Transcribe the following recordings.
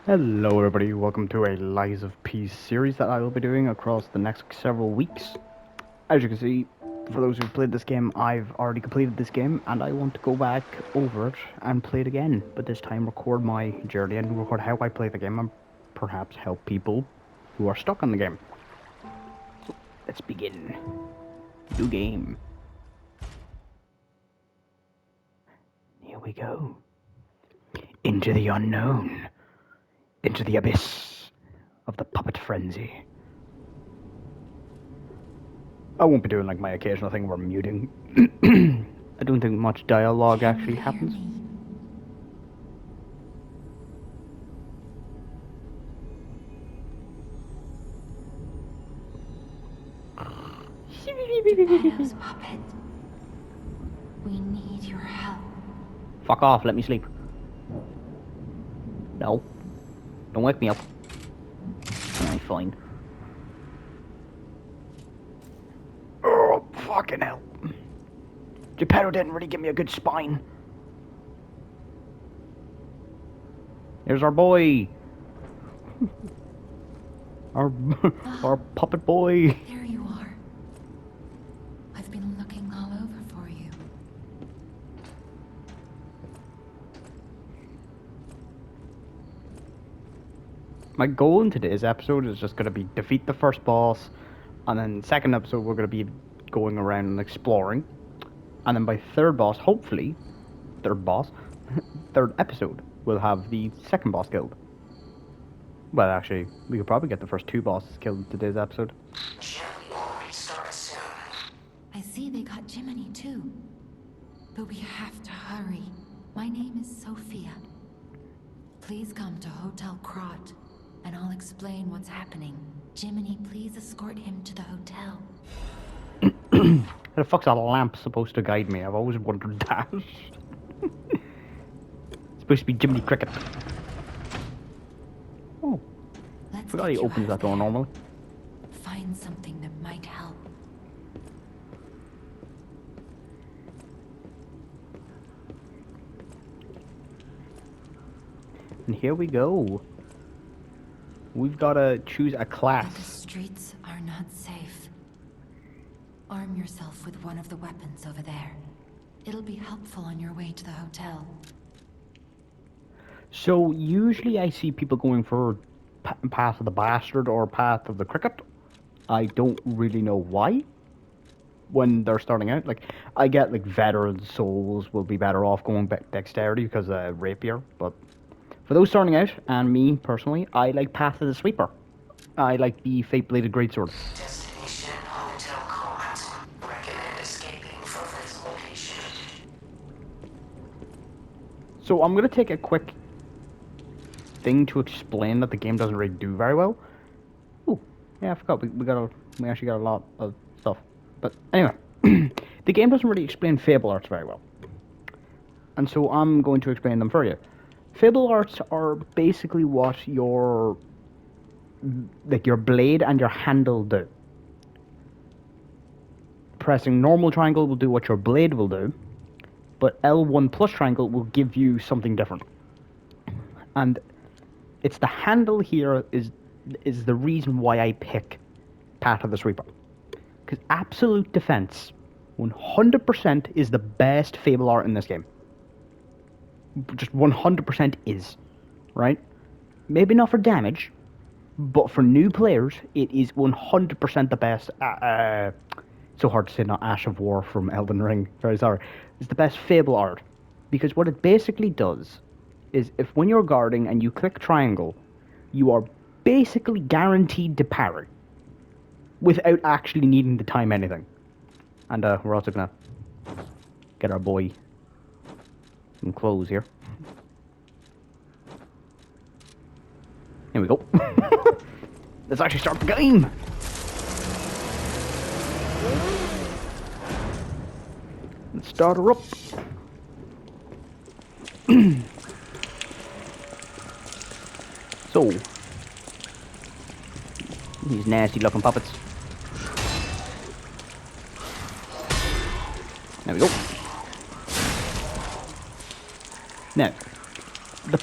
Hello everybody, welcome to a Lies of Peace series that I will be doing across the next several weeks. As you can see, for those who've played this game, I've already completed this game and I want to go back over it and play it again, but this time record my journey and record how I play the game and perhaps help people who are stuck on the game. So, let's begin. New game. Here we go. Into the unknown. Into the abyss of the puppet frenzy. I won't be doing like my occasional thing where I'm muting. I don't think much dialogue actually happens. Geppetto's puppet. We need your help. Fuck off, let me sleep. No. Don't wake me up. Alright, fine. Oh, fucking hell. Geppetto didn't really give me a good spine. There's our boy. our puppet boy. There you are. I've been looking all over for you. My goal in today's episode is just going to be defeat the first boss, and then second episode we're going to be going around and exploring, and then by third boss, hopefully, third episode, we'll have the second boss killed. Well, actually, we could probably get the first two bosses killed in today's episode. Jimmy will restart soon. I see they got Jiminy too. But we have to hurry. My name is Sophia. Please come to Hotel Krat, and I'll explain what's happening. Jiminy, please escort him to the hotel. How the fuck's a lamp supposed to guide me? I've always wondered that. It's supposed to be Jiminy Cricket. Oh, I forgot he opens that door normally. Find something that might help. And here we go. We've got to choose a The class. streets are not safe. Arm yourself with one of the weapons over there. It'll be helpful on your way to the hotel. So usually I see people going for Path of the Bastard or Path of the Cricket. I don't really know why. When they're starting out, like I get like veteran souls will be better off going dexterity because rapier, but for those starting out and me personally, I like Path of the Sweeper. I like the Fate Bladed Greatsword. Destination Hotel Krat. Recommend escaping from this location. So I'm gonna take a quick thing to explain that the game doesn't really do very well. Oh, yeah, I forgot we actually got a lot of stuff. But anyway, the game doesn't really explain Fable Arts very well, and so I'm going to explain them for you. Fable Arts are basically what your blade and your handle do. Pressing normal triangle will do what your blade will do, but L1 plus triangle will give you something different. And it's the handle here is the reason why I pick Path of the Sweeper. Because absolute defense, 100% is the best Fable art in this game. Just 100% is, right? Maybe not for damage, but for new players, it is 100% the best. So hard to say, not Ash of War from Elden Ring. Very sorry. It's the best Fable art. Because what it basically does is if when you're guarding and you click triangle, you are basically guaranteed to parry without actually needing to time anything. And we're also gonna get our boy some clothes here. Here we go. Let's actually start the game. Let's start her up. So, these nasty looking puppets. There we go. Now, the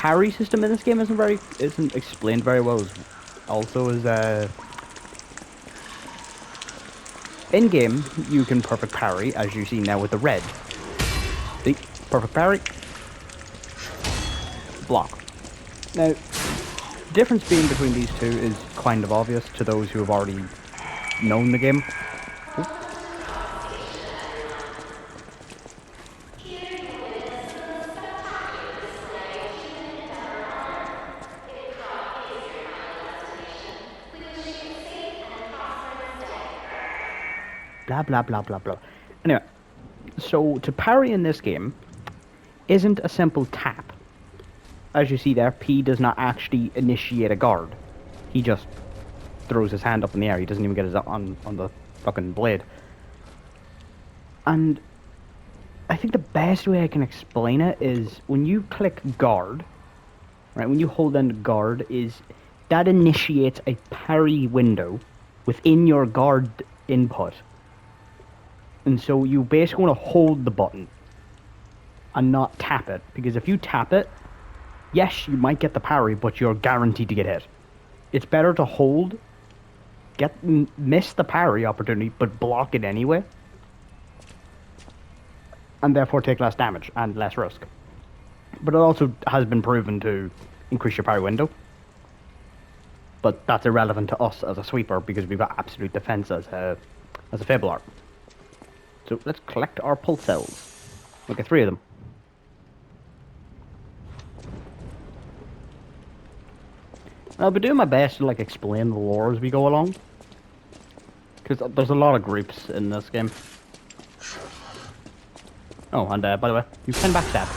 parry system in this game isn't explained very well. Also, is in game you can perfect parry, as you see now with the red. See, perfect parry, block. Now, the difference between these two is kind of obvious to those who have already known the game. Blah blah blah blah blah. Anyway, so to parry in this game isn't a simple tap. As you see there, P does not actually initiate a guard. He just throws his hand up in the air. He doesn't even get his on the fucking blade. And I think the best way I can explain it is when you click guard, right? When you hold down guard, that initiates a parry window within your guard input. And so you basically want to hold the button and not tap it, because if you tap it, yes, you might get the parry, but you're guaranteed to get hit. It's better to hold, miss the parry opportunity, but block it anyway, and therefore take less damage and less risk. But it also has been proven to increase your parry window. But that's irrelevant to us as a sweeper, because we've got absolute defense as a Fable Art. So let's collect our pulse cells. We'll get 3 of them. I'll be doing my best to explain the lore as we go along, because there's a lot of groups in this game. Oh, and by the way, you can backstab.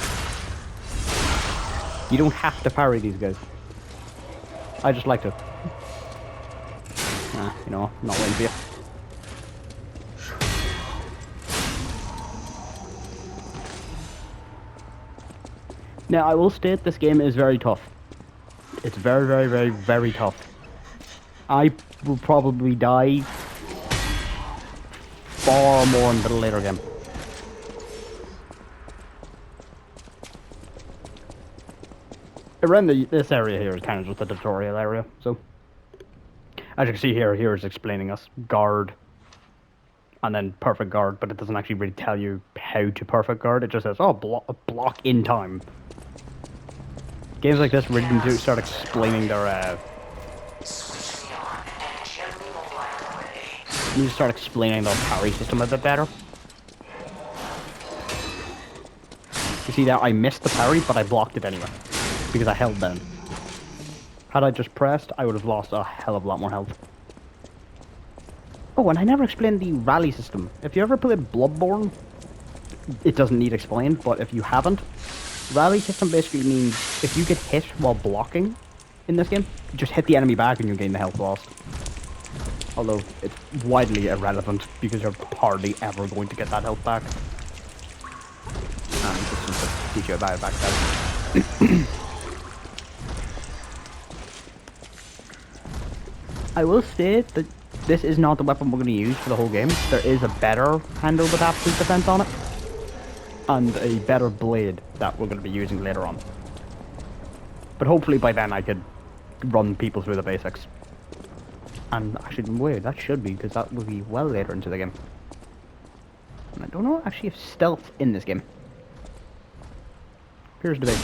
You don't have to parry these guys. I just like to. You know, I'm not waiting for you. Now, I will state this game is very tough. It's very, very, very, very tough. I will probably die far more in the later game. Around this area here is kind of just a tutorial area, so as you can see here is explaining us guard and then perfect guard, but it doesn't actually really tell you how to perfect guard. It just says, oh, block in time. Games like this really do start explaining their you need to start explaining their parry system a bit better. You see that I missed the parry, but I blocked it anyway, because I held down. Had I just pressed, I would have lost a hell of a lot more health. Oh, and I never explained the rally system. If you ever played Bloodborne, it doesn't need explained, but if you haven't, rally system basically means if you get hit while blocking in this game, you just hit the enemy back and you gain the health lost. Although it's widely irrelevant because you're hardly ever going to get that health back. And just to teach you about it back then. I will state that this is not the weapon we're going to use for the whole game. There is a better handle with absolute defense on it, and a better blade that we're going to be using later on. But hopefully by then I could run people through the basics. And actually, wait, that should be, because that will be well later into the game. And I don't know actually if stealth in this game. Here's the big.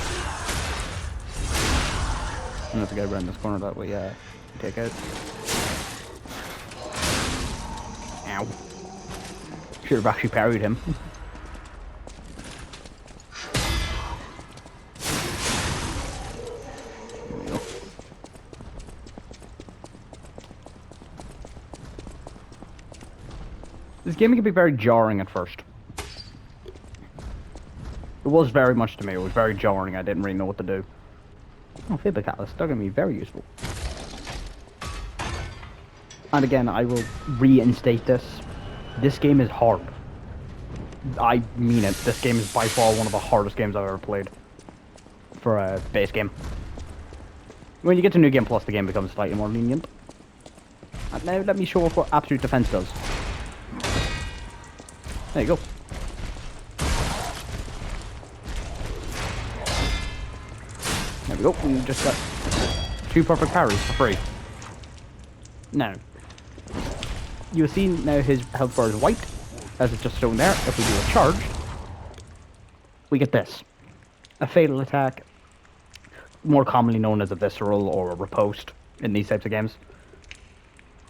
I'm gonna have to go around this corner that way, take out. Ow. Should have actually parried him. This game can be very jarring at first. It was very much to me. It was very jarring. I didn't really know what to do. Oh, Fable Catalyst. They're going to be very useful. And again, I will reinstate this. This game is hard. I mean it. This game is by far one of the hardest games I've ever played. For a base game. When you get to New Game Plus, the game becomes slightly more lenient. And now let me show off what Absolute Defense does. There you go. There we we go. We just got 2 perfect parries for free. Now, you'll see now his health bar is white, as it's just shown there. If we do a charge, we get this. A fatal attack, more commonly known as a visceral or a riposte in these types of games.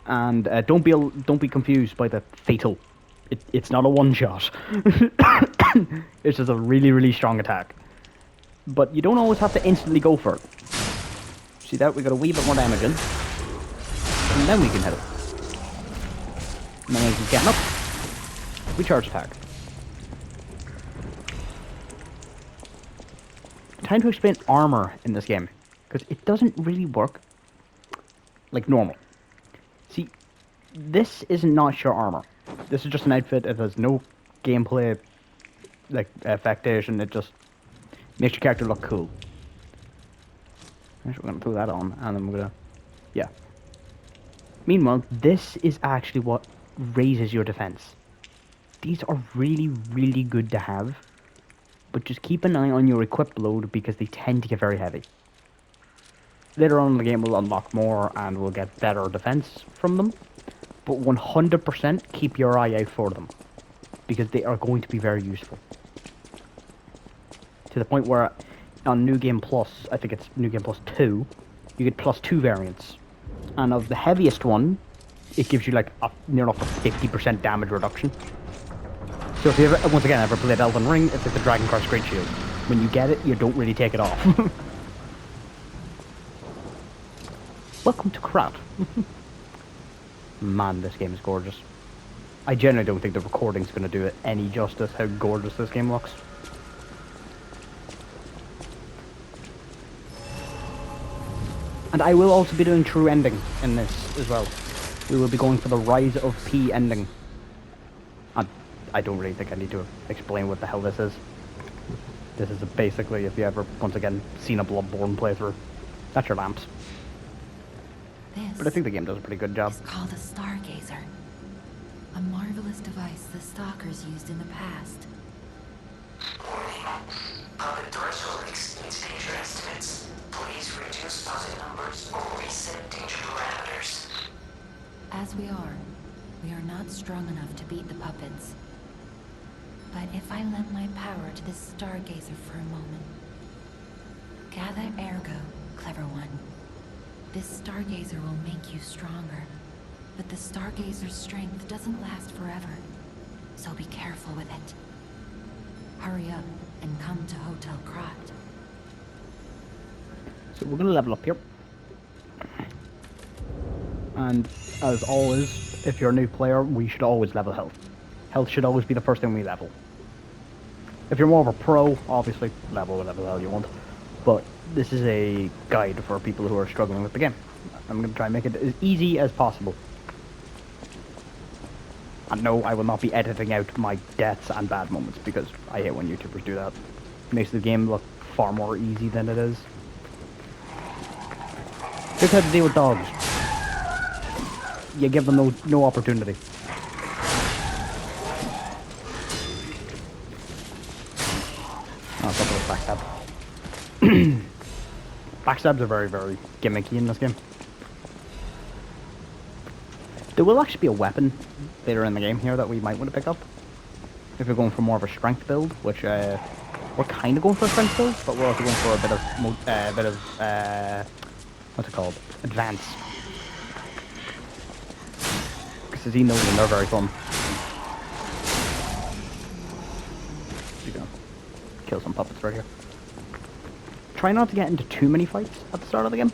And don't be confused by the fatal. It's not a one-shot. It's just a really, really strong attack. But you don't always have to instantly go for it. See that? We got a wee bit more damage in. And then we can hit it. And then as he's getting up, we charge attack. Time to explain armor in this game, because it doesn't really work like normal. See, this is not your armor. This is just an outfit. It has no gameplay, like, affectation. It just makes your character look cool. We're gonna throw that on, and then we're gonna, yeah. Meanwhile, this is actually what raises your defense. These are really, really good to have, but just keep an eye on your equip load because they tend to get very heavy. Later on in the game, we'll unlock more and we'll get better defense from them, but 100% keep your eye out for them because they are going to be very useful. To the point where on New Game Plus, I think it's New Game Plus 2, you get +2 variants. And of the heaviest one, it gives you like near enough a 50% damage reduction. So if you ever, once again, ever played Elden Ring, it's like the Dragon Cross Great Shield. When you get it, you don't really take it off. Welcome to Krat. Man, this game is gorgeous. I genuinely don't think the recording's going to do it any justice how gorgeous this game looks. And I will also be doing true ending in this as well. We will be going for the Rise of P ending. And I don't really think I need to explain what the hell this is. This is basically, if you ever, once again, seen a Bloodborne playthrough, that's your lamps. This But I think the game does a pretty good job. is called a stargazer. A marvelous device the stalkers used in the past. Warning. Puppet threshold exceeds danger estimates. Please reduce puppet numbers or reset danger parameters. As we are not strong enough to beat the puppets. But if I lend my power to this stargazer for a moment. Gather ergo, clever one. This stargazer will make you stronger. But the stargazer's strength doesn't last forever. So be careful with it. Hurry up and come to Hotel Krat. So we're going to level up here. And as always, if you're a new player, we should always level health. Health should always be the first thing we level. If you're more of a pro, obviously, level whatever the hell you want. But this is a guide for people who are struggling with the game. I'm going to try and make it as easy as possible. And no, I will not be editing out my deaths and bad moments, because I hate when YouTubers do that. It makes the game look far more easy than it is. Here's how to deal with dogs. You give them no opportunity. Oh, it's not a backstab. Backstabs are very, very gimmicky in this game. There will actually be a weapon later in the game here that we might want to pick up. If we're going for more of a strength build, which we're kind of going for a strength build, but we're also going for a bit of what's it called? Advance. Because as you know, they're very fun. You go. Kill some puppets right here. Try not to get into too many fights at the start of the game,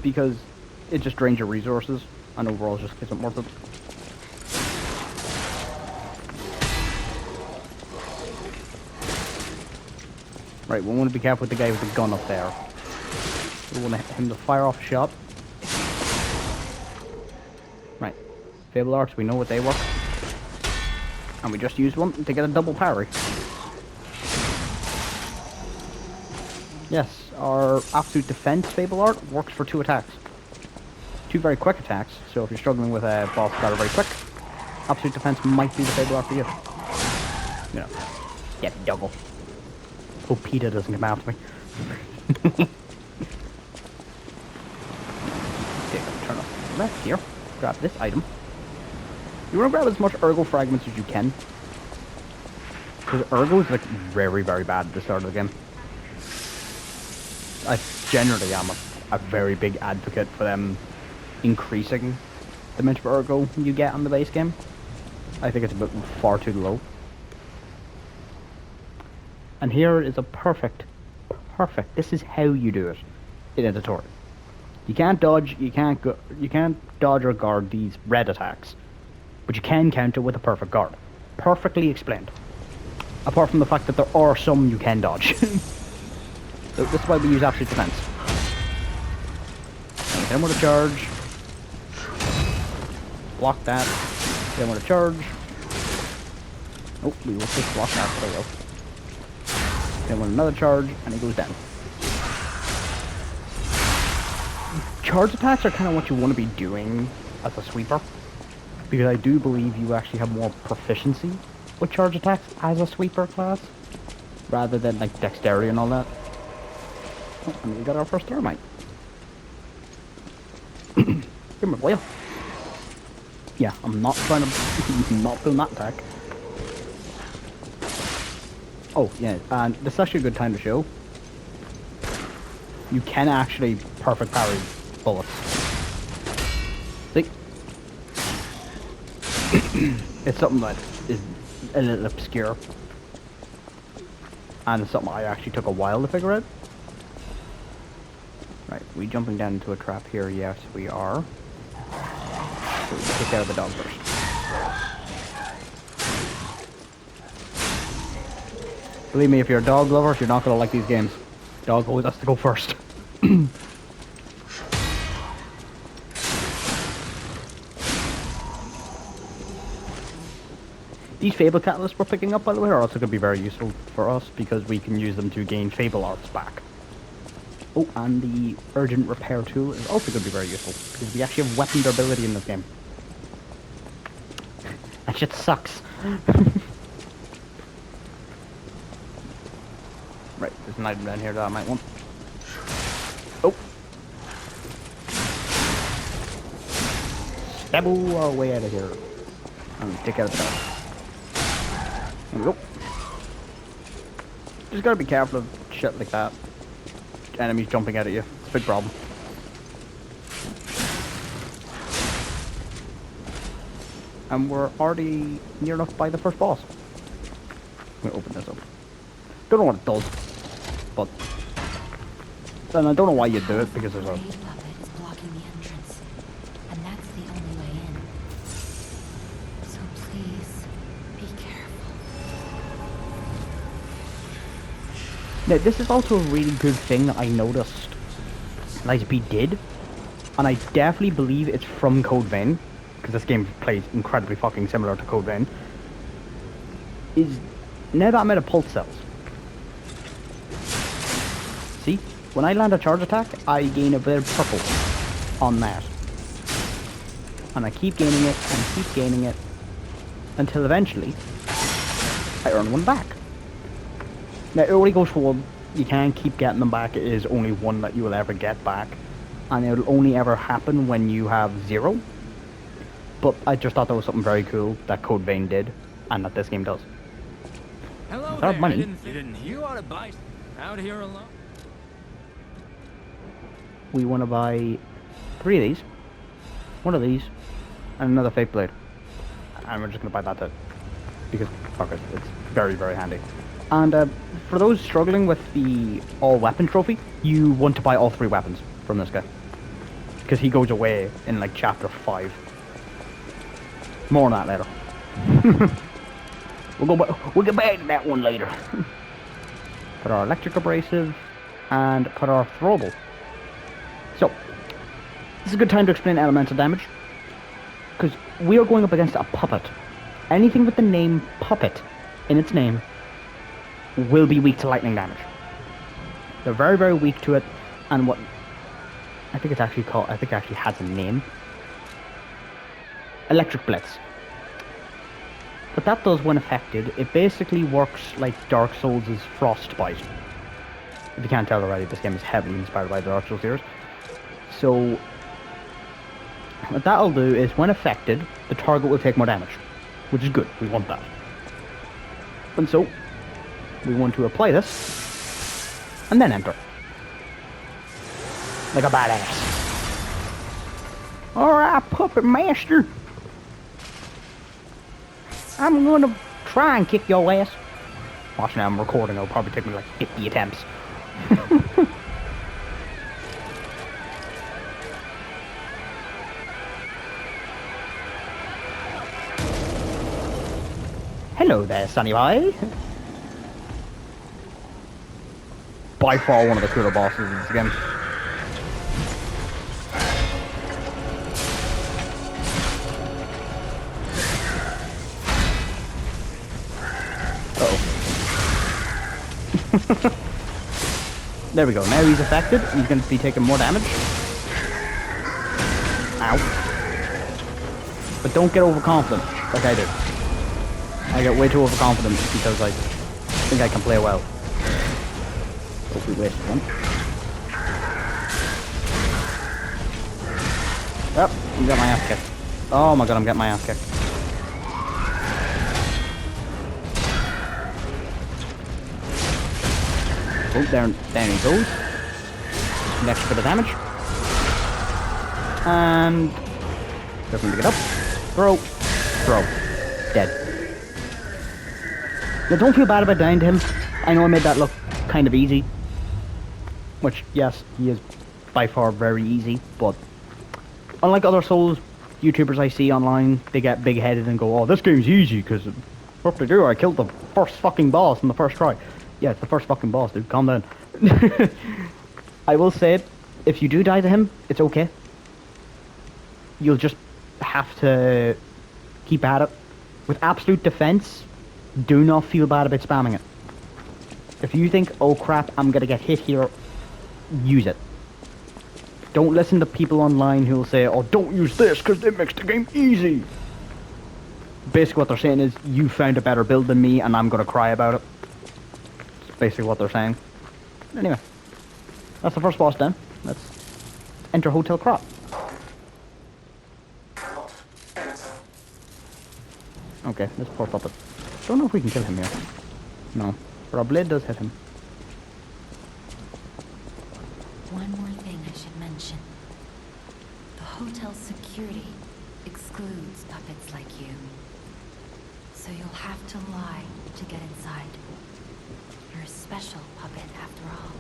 because it just drains your resources, and overall just isn't worth it. Right, we want to be careful with the guy with the gun up there. We want him to fire off a shot. Right, Fable Arts, we know what they work. And we just used one to get a double parry. Yes, our absolute defense Fable Art works for 2 attacks. 2 very quick attacks, so if you're struggling with a boss that are very quick, absolute defense might be the Fable Art for you. You know, get double. Hope PETA doesn't come after me. Turn up left here. Grab this item. You want to grab as much ergo fragments as you can. Because ergo is like very, very bad at the start of the game. I generally am a very big advocate for them increasing the amount of ergo you get on the base game. I think it's a bit far too low. And here is a perfect, this is how you do it in a tutorial. You can't dodge, you can't dodge or guard these red attacks, but you can counter with a perfect guard. Perfectly explained. Apart from the fact that there are some you can dodge. So this is why we use absolute defense. And then with a charge. Block that. Then with a charge. Oh, we will just block that. There we go. Then with another charge, and he goes down. Charge attacks are kind of what you want to be doing as a sweeper. Because I do believe you actually have more proficiency with charge attacks as a sweeper class. Rather than like dexterity and all that. Oh, and we got our first thermite. Give me a whale. Yeah, I'm not trying to not doing that attack. Oh, yeah, and this is actually a good time to show. You can actually perfect parry bullets. See? It's something that is a little obscure. And it's something I actually took a while to figure out. Right, we jumping down into a trap here? Yes, we are. So we take out the dog first. Believe me, if you're a dog lover, you're not going to like these games. Dog always has to go first. These Fable Catalysts we're picking up, by the way, are also going to be very useful for us because we can use them to gain Fable Arts back. Oh, and the Urgent Repair tool is also going to be very useful because we actually have weapon durability in this game. That shit sucks. Right, there's an item down here that I might want. Oh! Stab our way out of here. And take out the dog. There we go. Just gotta be careful of shit like that. Enemies jumping out at you. It's a big problem. And we're already near enough by the first boss. Let me open this up. Don't know what it does, but and I don't know why you do it because there's a. Is blocking the entrance, and that's the only way in. So please, be careful. Now this is also a really good thing that I noticed Lightspeed did, and I definitely believe it's from Code Vein, because this game plays incredibly fucking similar to Code Vein. Is now that I'm out of pulse cells. See, when I land a charge attack, I gain a bit of purple on that. And I keep gaining it, and keep gaining it, until eventually, I earn one back. Now, it only goes for one. You can't keep getting them back. It is only one that you will ever get back. And it will only ever happen when you have 0. But I just thought that was something very cool that Code Vein did, and that this game does. Hello Without there. money. You ought to buy out here alone. We want to buy 3 of these, 1 of these, and another fake blade. And we're just going to buy that too. Because, fuck it, it's very, very handy. And for those struggling with the all-weapon trophy, you want to buy all 3 weapons from this guy. Because he goes away in, like, chapter 5. More on that later. We'll get back to that one later. Put our electric abrasive, and put our throwable. So, this is a good time to explain elemental damage, because we are going up against a puppet. Anything with the name puppet in its name will be weak to lightning damage. They're very, very weak to it, and what I think it's actually called, I think it actually has a name. Electric Blitz. What that does when affected, it basically works like Dark Souls' Frostbite. If you can't tell already, this game is heavily inspired by the Dark Souls series. So, what that'll do is, when affected, the target will take more damage, which is good. We want that. And so, we want to apply this, and then enter. Like a badass. Alright, puppet master. I'm gonna try and kick your ass. Watch now, I'm recording. It'll probably take me like 50 attempts. Hello there, Sunny Boy. By far one of the cooler bosses in this game. There we go. Now he's affected. He's going to be taking more damage. Ow. But don't get overconfident, like I do. I get way too overconfident because I think I can play well. Hope we wasted one. Oh, I'm getting my ass kicked. Oh my god, I'm getting my ass kicked. Oh, down he goes. An extra bit of damage. And looking to get up. Throw. Throw. Dead. Now don't feel bad about dying to him. I know I made that look kind of easy. Which, yes, he is by far very easy, but unlike other Souls YouTubers I see online, they get big-headed and go, oh, this game's easy, because what to do? I killed the first fucking boss in the first try. Yeah, it's the first fucking boss, dude. Calm down. I will say it. If you do die to him, it's okay. You'll just have to keep at it. With absolute defense, do not feel bad about spamming it. If you think, oh crap, I'm gonna get hit here, use it. Don't listen to people online who will say, oh, don't use this because it makes the game easy. Basically what they're saying is, you found a better build than me and I'm gonna cry about it. Basically what they're saying. Anyway, that's the first boss done. Let's enter Hotel Krat. Okay, this poor puppet. Don't know if we can kill him here. No, but our blade does hit him. One more thing I should mention. The hotel's security excludes puppets like you. So you'll have to lie to get inside. You're a special puppet, after all.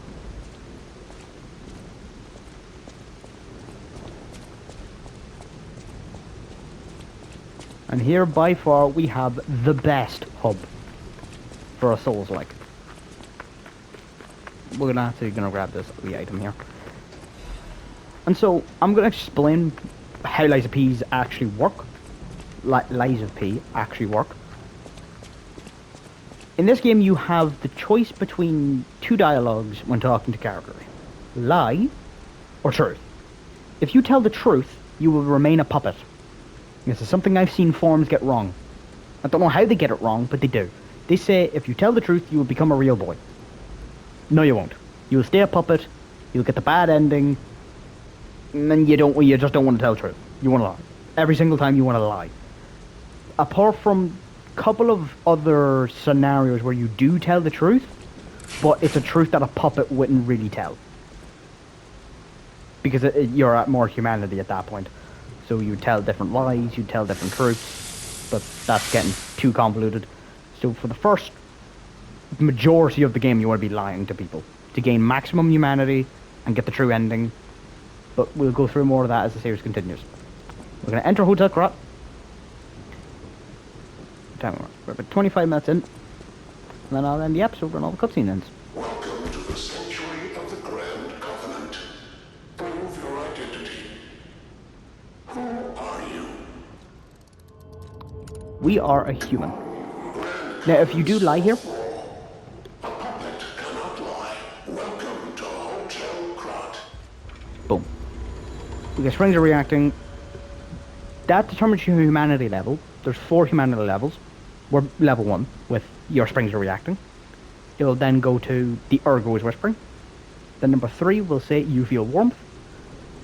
And here, by far, we have the best hub for a Souls-like. We're gonna grab this wee item here. And so, I'm gonna explain how Lies of P's actually work. Lies of P actually work. In this game, you have the choice between two dialogues when talking to characters. Lie or truth. If you tell the truth, you will remain a puppet. This is something I've seen forums get wrong. I don't know how they get it wrong, but they do. They say if you tell the truth, you will become a real boy. No, you won't. You will stay a puppet, you'll get the bad ending, and then you just don't want to tell the truth. You want to lie. Every single time you want to lie. Apart from couple of other scenarios where you do tell the truth, but it's a truth that a puppet wouldn't really tell. Because you're at more humanity at that point. So you tell different lies, you tell different truths, but that's getting too convoluted. So for the first majority of the game, you want to be lying to people to gain maximum humanity and get the true ending. But we'll go through more of that as the series continues. We're going to enter Hotel Krat. We're about 25 minutes in, and then I'll end the episode when all the cutscene ends. Welcome to the sanctuary of the Grand Covenant. Prove your identity. Who are you? We are a human. Now, if you do lie here, A puppet cannot lie. Welcome to Hotel Krat. boom. Because springs are reacting. That determines your humanity level. There's 4 humanity levels. We're level 1 with your springs are reacting. It'll then go to the Ergo is whispering. Then number 3 will say you feel warmth.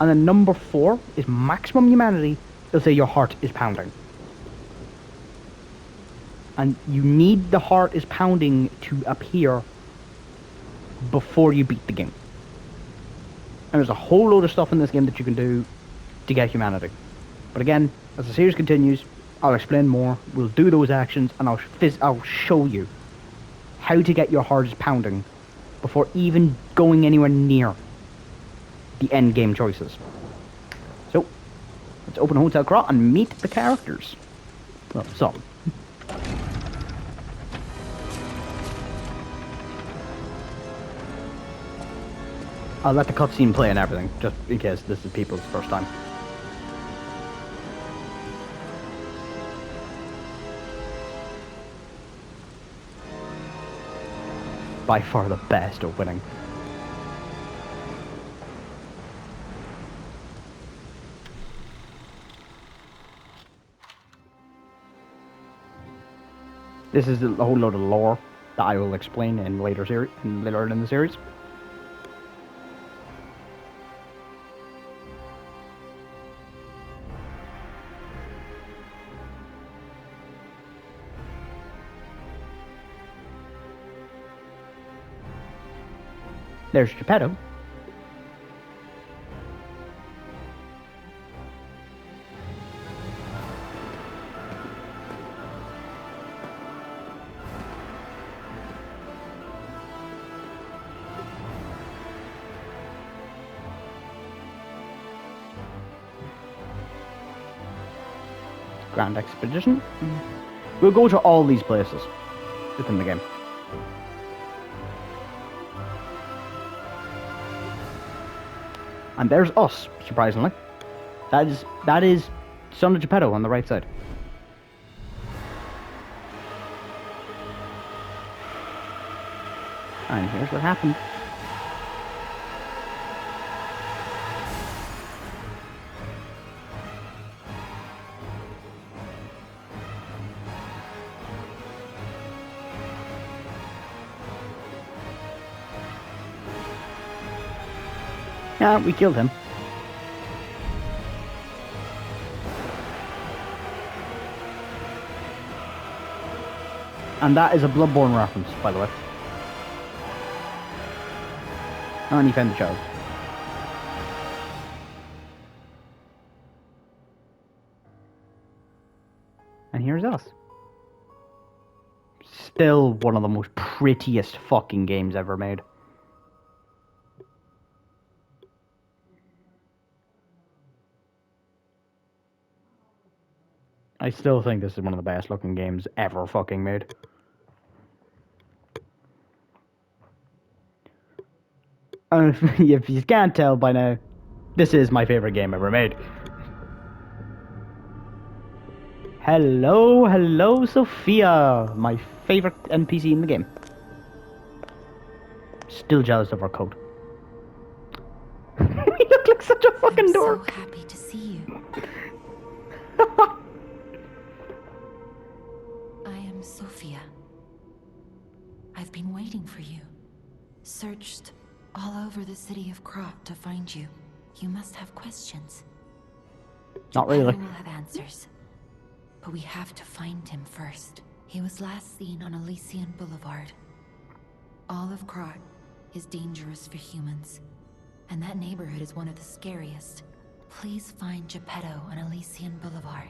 And then number 4 is maximum humanity. It'll say your heart is pounding. And you need the heart is pounding to appear before you beat the game. And there's a whole load of stuff in this game that you can do to get humanity. But again, as the series continues, I'll explain more. We'll do those actions, and I'll show you how to get your heart is pounding before even going anywhere near the end game choices. So, let's open Hotel Krat and meet the characters. Well, some. I'll let the cutscene play and everything, just in case this is people's first time. By far the best opening. This is a whole load of lore that I will explain in later in the series. There's Geppetto. Grand Expedition. We'll go to all these places within the game. And there's us, surprisingly. That is Son of Geppetto on the right side. And here's what happened. Yeah, we killed him. And that is a Bloodborne reference, by the way. And he found the child. And here's us. Still one of the most prettiest fucking games ever made. I still think this is one of the best looking games ever fucking made. And if you can't tell by now, this is my favorite game ever made. Hello, Sophia, my favorite NPC in the game. Still jealous of her coat. You look like such a fucking dork. I'm so happy to see you. I am Sophia. I've been waiting for you. Searched all over the city of Krat to find you. You must have questions. Not really. Geppetto will have answers. But we have to find him first. He was last seen on Elysian Boulevard. All of Krat is dangerous for humans. And that neighborhood is one of the scariest. Please find Geppetto on Elysian Boulevard.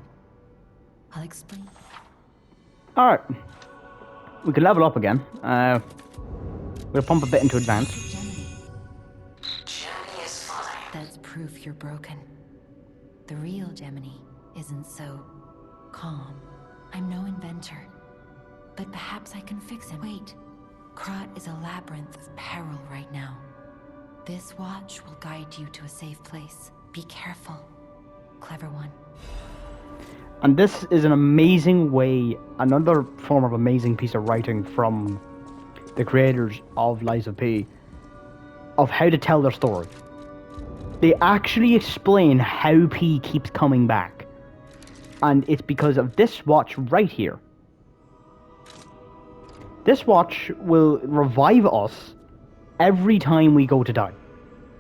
I'll explain. Alright. We can level up again. We'll pump a bit into advance. Gemini is fine. That's proof you're broken. The real Gemini isn't so calm. I'm no inventor. But perhaps I can fix him. Wait. Krat is a labyrinth of peril right now. This watch will guide you to a safe place. Be careful. Clever one. And this is an amazing way, another form of amazing piece of writing from the creators of Lies of P, of how to tell their story. They actually explain how P keeps coming back. And it's because of this watch right here. This watch will revive us every time we go to die.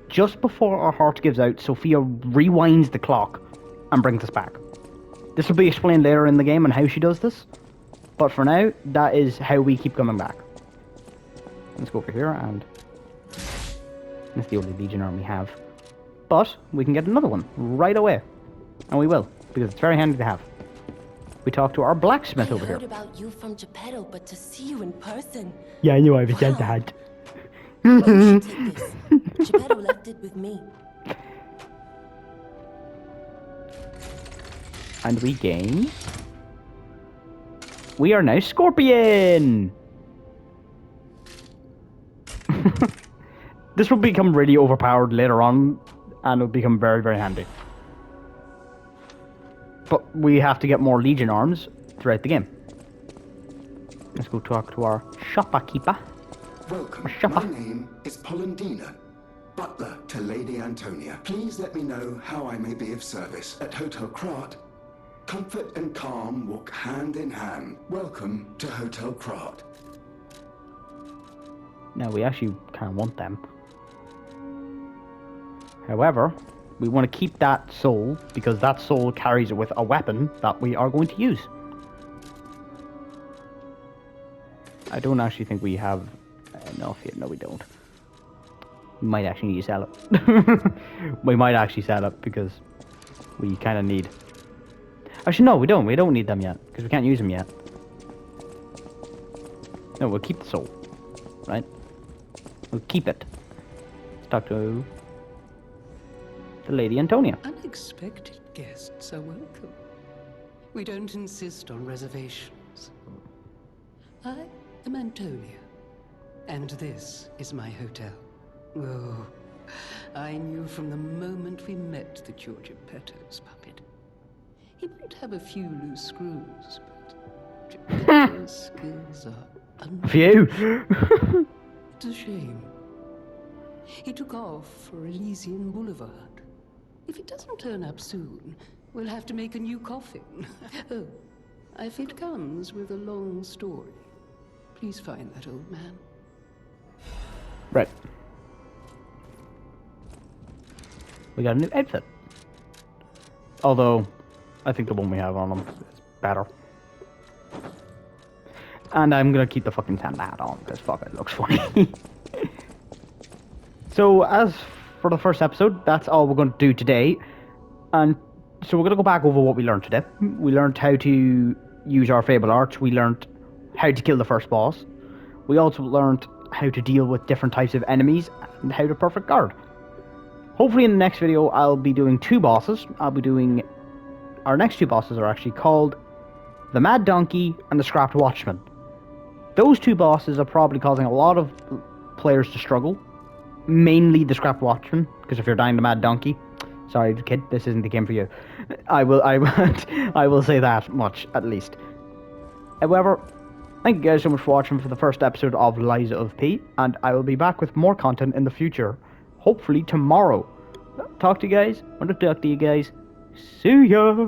Just before our heart gives out, Sophia rewinds the clock and brings us back. This will be explained later in the game and how she does this. But for now, that is how we keep coming back. Let's go over here, and that's the only Legion arm we have. But we can get another one right away. And we will, because it's very handy to have. We talk to our blacksmith over I here. heard about you from Geppetto, but to see you in person. Yeah, I knew I was dead to hand. Oh, you should take this. Geppetto left it with me. And we gain... We are now Scorpion! This will become really overpowered later on, and it'll become very, very handy. But we have to get more Legion arms throughout the game. Let's go talk to our shopkeeper. Welcome. Shopper. My name is Polendina, butler to Lady Antonia. Please let me know how I may be of service. At Hotel Krat, comfort and calm walk hand in hand. Welcome to Hotel Krat. Now, we actually kind of want them. However, we want to keep that soul, because that soul carries it with a weapon that we are going to use. I don't actually think we have enough yet. No, we don't. We might actually need to sell it. We might actually sell it, because we kind of need... Actually, no, we don't. We don't need them yet, because we can't use them yet. No, we'll keep the soul. Right? We'll keep it. Let's talk to the Lady Antonia. Unexpected guests are welcome. We don't insist on reservations. I am Antonia, and this is my hotel. Oh, I knew from the moment we met that you're Geppetto's puppet. He might have a few loose screws, but Geppetto's skills are Phew! It's a shame. He took off for Elysian Boulevard. If it doesn't turn up soon, we'll have to make a new coffin. Oh, if it comes with a long story, please find that old man. Right. We got a new outfit. Although, I think the one we have on him is better. And I'm gonna keep the fucking Santa hat on, because fuck, it looks funny. So, as for the first episode, that's all we're going to do today. And so we're going to go back over what we learned today. We learned how to use our Fable Arch. We learned how to kill the first boss. We also learned how to deal with different types of enemies and how to perfect guard. Hopefully in the next video, I'll be doing 2 bosses. Our next 2 bosses are actually called the Mad Donkey and the Scrapped Watchman. Those 2 bosses are probably causing a lot of players to struggle. Mainly the Scrapped Watchman, because if you're dying to Mad Donkey, sorry kid, this isn't the game for you. I will say that much, at least. However, thank you guys so much for watching for the first episode of Liza of P, and I will be back with more content in the future. Hopefully tomorrow. Talk to you guys. Want to talk to you guys. See ya!